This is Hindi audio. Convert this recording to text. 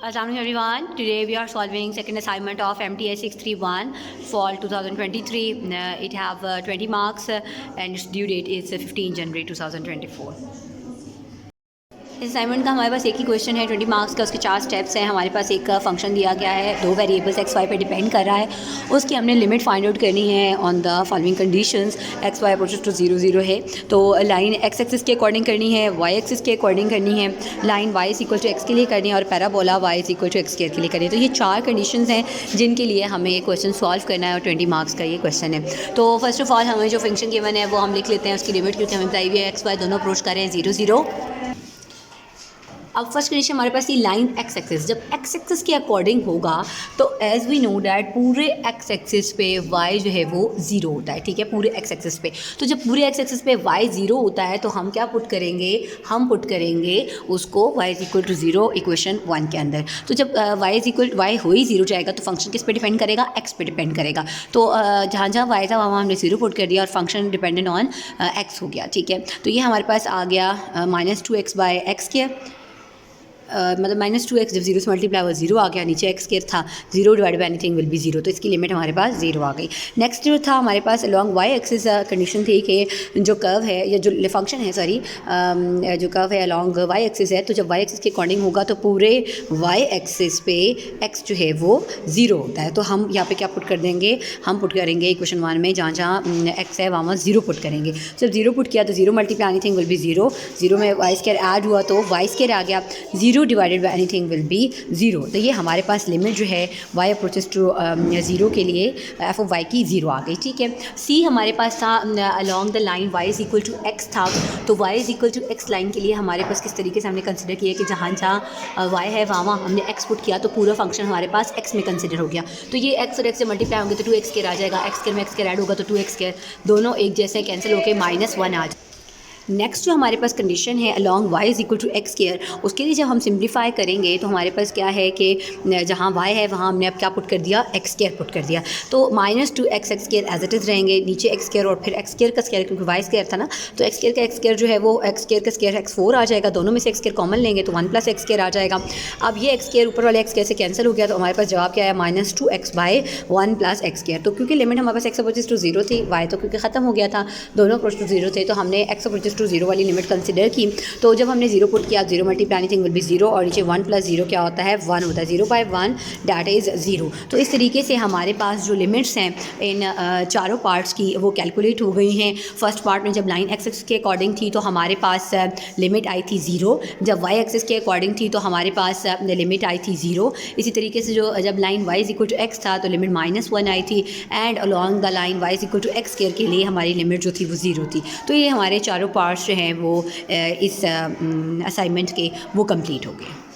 Assalamualaikum everyone. Today we are solving second assignment of MTA 631 Fall 2023. It have 20 marks and its due date is 15 January 2024. इस असाइनमेंट का हमारे पास एक ही क्वेश्चन है 20 मार्क्स का। उसके 4 स्टेप्स हैं। हमारे पास एक फंक्शन दिया गया है, 2 वेरिएबल्स एक्स वाई पे डिपेंड कर रहा है। उसकी हमने लिमिट फाइंड आउट करनी है on the following conditions. X y approaches to 0 0 है तो लाइन एक्स एक्सिस के अकॉर्डिंग करनी है, वाई एक्सिस के अकॉर्डिंग करनी है, line y is equal to x के लिए करनी है और parabola y is equal to x square के लिए करनी है। तो ये 4 कंडीशंस हैं जिनके लिए हमें ये क्वेश्चन सॉल्व करना है और 20 मार्क्स का ये क्वेश्चन है। तो फर्स्ट ऑफ ऑल हमें जो फंक्शन गिवन है वो हम लिख लेते हैं उसकी लिमिट, क्योंकि हमें बताई हुई है एक्स वाई दोनों अप्रोच कर रहे हैं 0 0। अब फर्स्ट कंडीशन हमारे पास ये लाइन एक्स एक्सिस, जब एक्स एक्सिस के अकॉर्डिंग होगा तो एज वी नो डैट पूरे एक्स एक्सिस पे वाई जो है वो 0 होता है। ठीक है, पूरे एक्स एक्सिस पे। तो जब पूरे एक्स एक्सिस पे वाई 0 होता है तो हम क्या पुट करेंगे, हम पुट करेंगे उसको y is equal to 0 equation 1 के अंदर। तो जब वाई हो ही 0 जाएगा तो फंक्शन किस पे डिपेंड करेगा, एक्स पे डिपेंड करेगा। तो जहाँ जहाँ वाई था वहाँ हमने 0 पुट कर दिया और फंक्शन डिपेंडेंट ऑन एक्स हो गया। ठीक है, तो ये हमारे पास आ गया -2x बाय एक्स के, मतलब -2x जब 0 से मल्टीप्लाई हुआ 0 आ गया, नीचे एक्स स्क्वायर था, 0 divide by anything will be 0, तो इसकी लिमिट हमारे पास 0 आ गई। नेक्स्ट जो था हमारे पास अलॉन्ग वाई एक्सिस कंडीशन थी कि जो कर्व है या जो फंक्शन है जो कर्व है अलॉन्ग वाई एक्सिस है, तो जब वाई एक्सिस के अकॉर्डिंग होगा तो पूरे वाई एक्सिस पे एक्स जो है वो 0 होता है। तो हम यहाँ पे क्या पुट कर देंगे, हम पुट करेंगे इक्वेशन 1 में जहाँ जहाँ एक्स है वहाँ 0 पुट करेंगे। जब 0 पुट किया तो 0 मल्टीप्लाई एनीथिंग विल बी 0, 0 में वाई स्क्वायर ऐड हुआ तो वाई स्क्वायर आ गया, 0 divided by anything will be 0। तो ये हमारे पास लिमिट जो है y अप्रोचेस टू 0 के लिए एफ ऑफ y की 0 आ गई। ठीक है, सी हमारे पास था along the line y is equal to x था, तो y is equal to x line के लिए हमारे पास किस तरीके से हमने कंसिडर किया कि जहाँ जहाँ y है वहाँ हमने x पुट किया तो पूरा फंक्शन हमारे पास x में कंसिडर हो गया। तो ये x और x से मल्टीप्लाई होंगे तो 2x स्क्वायर आ जाएगा, x स्क्वायर में x स्क्वायर ऐड होगा तो 2x स्क्वायर, दोनों एक जैसे कैंसिल होकर -1 आ जाए। नेक्स्ट जो हमारे पास कंडीशन है along y is equal to x square, उसके लिए जब हम सिंप्लीफाई करेंगे तो हमारे पास क्या है कि जहाँ y है वहाँ हमने अब क्या पुट कर दिया, एक्स स्क्वायर पुट कर दिया। तो -2x x square as it is रहेंगे, नीचे एक्स स्क्वायर और फिर एक्स स्क्वायर का स्क्वायर, क्योंकि y स्क्वायर था ना, तो एक्स स्क्वायर का एक्स स्क्वायर जो है वो एक्स स्क्वायर का स्क्वायर x4 आ जाएगा, दोनों में से एक्स स्क्वायर कॉमन लेंगे तो 1 + एक्स स्क्वायर आ जाएगा। अब ये एक्स स्क्वायर ऊपर वाले एक्स स्क्वायर से कैंसिल हो गया तो हमारे पास जवाब क्या है, -2x बाई 1 + एक्स स्क्वायर। तो क्योंकि लिमिट हमारे पास एक्स अप्रोचेस टू 0 थी, y तो क्योंकि ख़त्म हो गया था, दोनों अप्रोच टू 0 थे, तो हमने एक्स अप्रोचेस टू 0 वाली लिमिट कंसिडर की। तो जब हमने 0 पुट किया 0 मल्टीप्लाई एनीथिंग विल बी 0 और नीचे 1 + 0 क्या होता है, 1 होता है, 0 बाई 1 डैट इज़ 0। तो इस तरीके से हमारे पास जो लिमिट्स हैं इन चारों पार्ट्स की वो कैलकुलेट हो गई हैं। फर्स्ट पार्ट में जब लाइन एक्स एक्सिस के अकॉर्डिंग थी तो हमारे पास लिमिट आई थी 0, जब वाई एक्सिस के अकॉर्डिंग थी तो हमारे पास लिमिट आई थी 0। इसी तरीके से जो जब line y is equal to x था तो लिमिट -1 आई थी, and along the line y is equal to x square के लिए हमारी लिमिट जो थी वो 0 थी। तो ये हमारे चारों पार्ट्स जो हैं वो इस असाइनमेंट के वो कंप्लीट हो गए।